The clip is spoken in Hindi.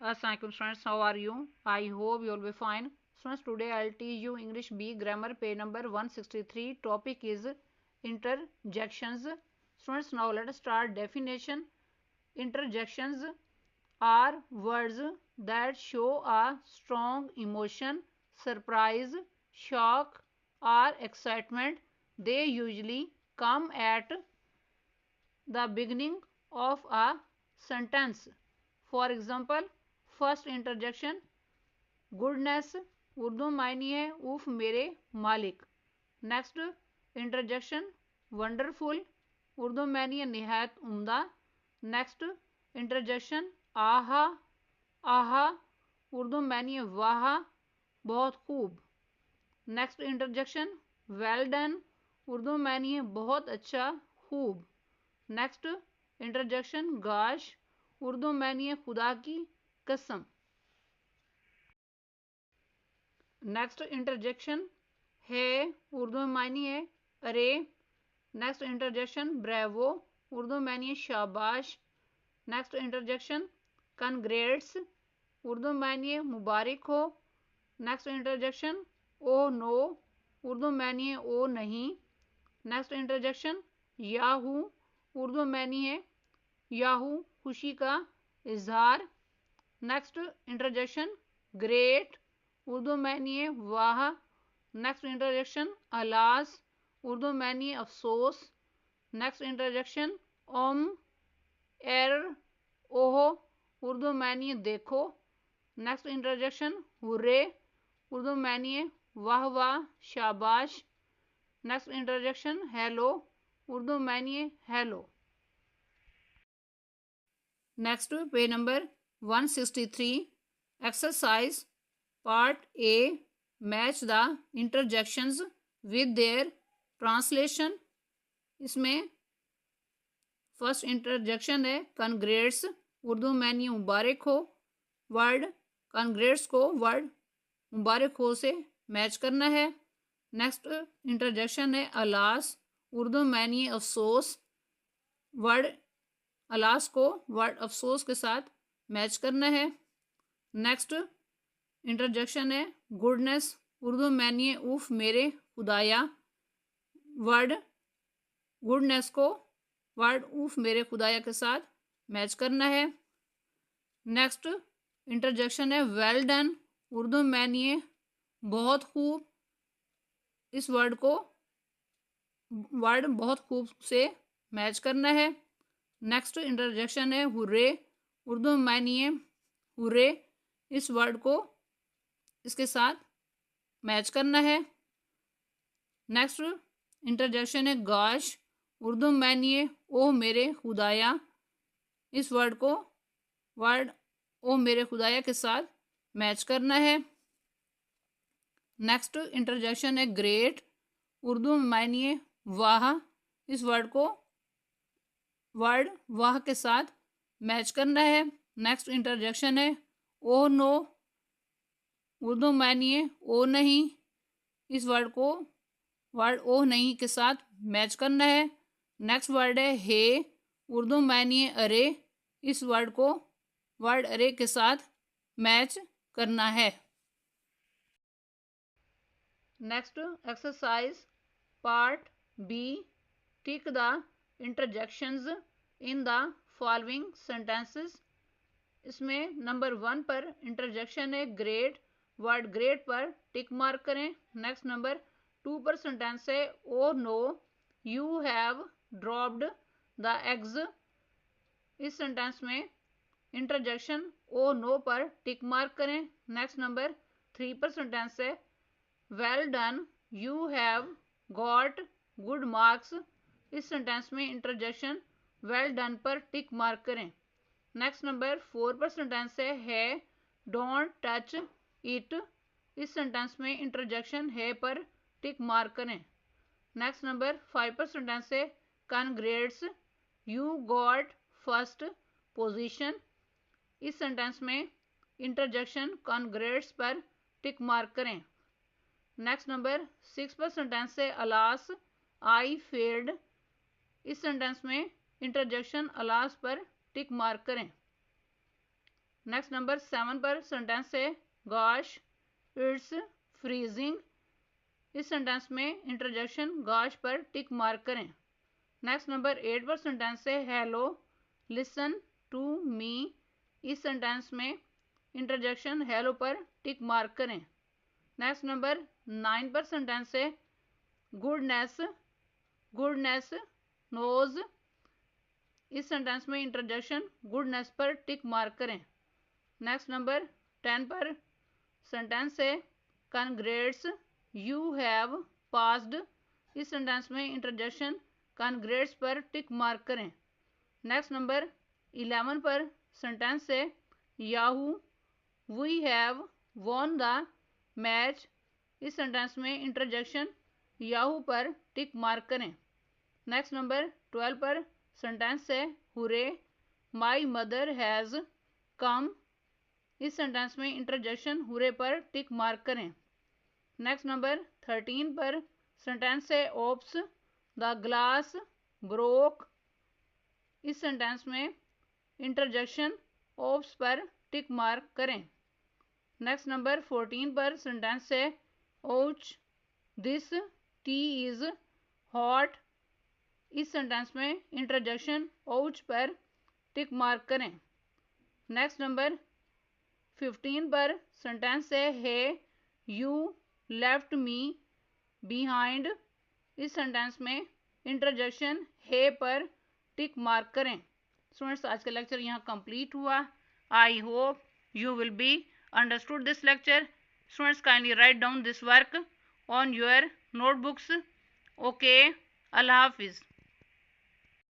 Assalamualaikum students, how are you? I hope you will be fine. Students, today I'll teach you English B grammar page number 163. Topic is interjections. Students, now let us start definition. Interjections are words that show a strong emotion, surprise, shock, or excitement. They usually come at the beginning of a sentence. For example, first interjection, goodness Urdu मायनी है उफ मेरे मालिक। नेक्स्ट इंटरजेक्शन, वंडरफुल उर्दू मायनी है निहायत उम्दा। नेक्स्ट इंटरजेक्शन, आहा आहा उर्दू मायनी है वाह बहुत खूब। Next interjection, well done Urdu मायनी है बहुत अच्छा खूब। नेक्स्ट इंटरजेक्शन, गाश उर्दू मायनी है खुदा की कसम। नेक्स्ट इंटरजेक्शन, है उर्दू में मायनी है अरे। नेक्स्ट इंटरजेक्शन, ब्रेवो उर्दू में मायनी है शाबाश। नेक्स्ट इंटरजेक्शन, कनग्रेट्स उर्दू में मायनी है मुबारक हो। Next interjection, oh no Urdu में मायनी है ओ नहीं। नेक्स्ट इंटरजेक्शन, याहू उर्दू में मायनी है याहू खुशी का इजहार। नेक्स्ट इंटरजेक्शन, ग्रेट उर्दू मायनी है वाह। नेक्स्ट इंटरजेक्शन, अलास उर्दू मायनी है अफसोस। नेक्स्ट इंटरजेक्शन, ओम एर ओह उर्दू मायनी है देखो। नेक्स्ट इंटरजेक्शन, हुर्रे उर्दू मायनी है वाह वाह शाबाश। नेक्स्ट इंटरजेक्शन, हेलो उर्दू मायनी है hello. Next page number 163, exercise part A, match the interjections with their translation. इसमें फर्स्ट इंटरजेक्शन है कनग्रेट्स उर्दू में यानी मुबारक हो। वर्ड कनग्रेट्स को वर्ड मुबारक हो से मैच करना है। नेक्स्ट इंटरजेक्शन है अलास उर्दू में यानी अफसोस। वर्ड अलास को वर्ड अफसोस के साथ मैच करना है। नेक्स्ट इंटरजेक्शन है गुडनेस उर्दू में यानी उफ मेरे खुदाया। वर्ड गुडनेस को वर्ड उफ मेरे खुदाया के साथ मैच करना है। नेक्स्ट इंटरजेक्शन है वेल डन उर्दू में यानी बहुत खूब। इस वर्ड को वर्ड बहुत खूब से मैच करना है। नेक्स्ट इंटरजेक्शन है हुर्रे उर्दू में मायनी हुर्रे। इस वर्ड को इसके साथ मैच करना है। नेक्स्ट इंटरजेक्शन है गाश उर्दू में मायनी ओ मेरे खुदाया। इस वर्ड को वर्ड ओ मेरे खुदाया के साथ मैच करना है। नेक्स्ट इंटरजेक्शन है ग्रेट उर्दू में मायनी वाह। इस वर्ड को वर्ड वाह के साथ मैच करना है। नेक्स्ट इंटरजेक्शन है ओ नो उर्दू मायनी ओ नहीं। इस वर्ड को वर्ड ओ नहीं के साथ मैच करना है। नेक्स्ट वर्ड है हे उर्दू मायनी अरे। इस वर्ड को वर्ड अरे के साथ मैच करना है। Next exercise part B, tick the interjections in the following sentences. इसमें नंबर 1 पर इंटरजेक्शन है ग्रेट। वर्ड ग्रेट पर टिक मार्क करें। नेक्स्ट नंबर 2 पर सेंटेंस है oh no you have dropped the eggs. इस सेंटेंस में इंटरजेक्शन ओ नो पर टिक मार्क करें। नेक्स्ट नंबर 3 पर सेंटेंस है well done you have got good marks. इस सेंटेंस में इंटरजेक्शन वेल डन पर टिक मार्क करें। नेक्स्ट नंबर 4 पर सेंटेंस है डोंट टच इट। इस सेंटेंस में इंटरजेक्शन है पर टिक मार्क करें। नेक्स्ट नंबर 5 पर सेंटेंस है कनग्रेट्स यू गॉट फर्स्ट पोजीशन। इस सेंटेंस में इंटरजेक्शन कनग्रेट्स पर टिक मार्क करें। नेक्स्ट नंबर 6 पर सेंटेंस है अलास आई फेल्ड। इस सेंटेंस में इंटरजेक्शन अलास पर टिक मार्क करें। नेक्स्ट नंबर 7 पर सेंटेंस है गॉश इट्स फ्रीजिंग। इस सेंटेंस में इंटरजेक्शन गॉश पर टिक मार्क करें। नेक्स्ट नंबर 8 पर सेंटेंस है हेलो लिसन टू मी। इस सेंटेंस में इंटरजेक्शन हेलो पर टिक मार्क करें। नेक्स्ट नंबर 9 पर सेंटेंस है गुडनेस गुडनेस नोज। इस सेंटेंस में इंटरजेक्शन गुडनेस पर टिक मार्क करें। नेक्स्ट नंबर 10 पर सेंटेंस है कंग्रेट्स यू हैव पास्ड। इस सेंटेंस में इंटरजेक्शन कंग्रेट्स पर टिक मार्क करें। नेक्स्ट नंबर 11 पर सेंटेंस है yahoo we have won the match. इस सेंटेंस में इंटरजेक्शन याहू पर टिक मार्क करें। नेक्स्ट नंबर 12 पर सेंटेंस है हुरे माई मदर हैज़ कम। इस सेंटेंस में इंटरजेक्शन हुरे पर टिक मार्क करें। नेक्स्ट नंबर 13 पर सेंटेंस है ओप्स द ग्लास ब्रोक। इस सेंटेंस में इंटरजेक्शन ओप्स पर टिक मार्क करें। नेक्स्ट नंबर 14 पर सेंटेंस है ouch this T is hot. इस सेंटेंस में इंटरजेक्शन ओच पर टिक मार्क करें। नेक्स्ट नंबर 15 पर सेंटेंस है हे यू लेफ्ट मी बिहाइंड। इस सेंटेंस में इंटरजेक्शन हे पर टिक मार्क करें। स्टूडेंट्स आज का लेक्चर यहाँ कंप्लीट हुआ। I hope you will be understood this lecture. Students, kindly write down this work on your notebooks. Okay, Allah Hafiz.